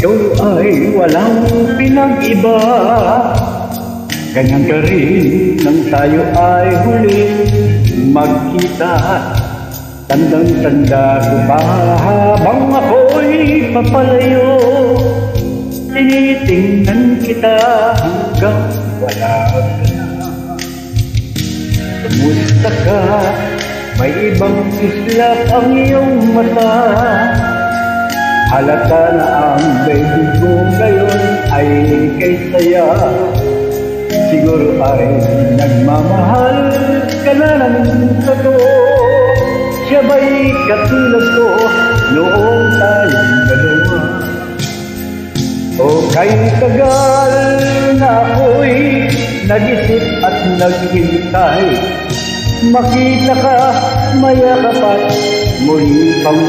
ito ay walang pinag-iba. Ganyan ka rin nang tayo ay huli magkita. Tandang-tanda ko pa habang ako'y papalayo, tinitingnan kita hanggang wala ka na. Kumusta ka? May ibang islap ang iyong mata. Halata na ang baby ko ngayon ay kay saya. Siguro ay nagmamahal ka na ng totoo. Siya ba'y katulad ko noong tayong dalawa? O kay tagal na ako'y nag-isip at naghintay, makita ka, mayakap at muli pang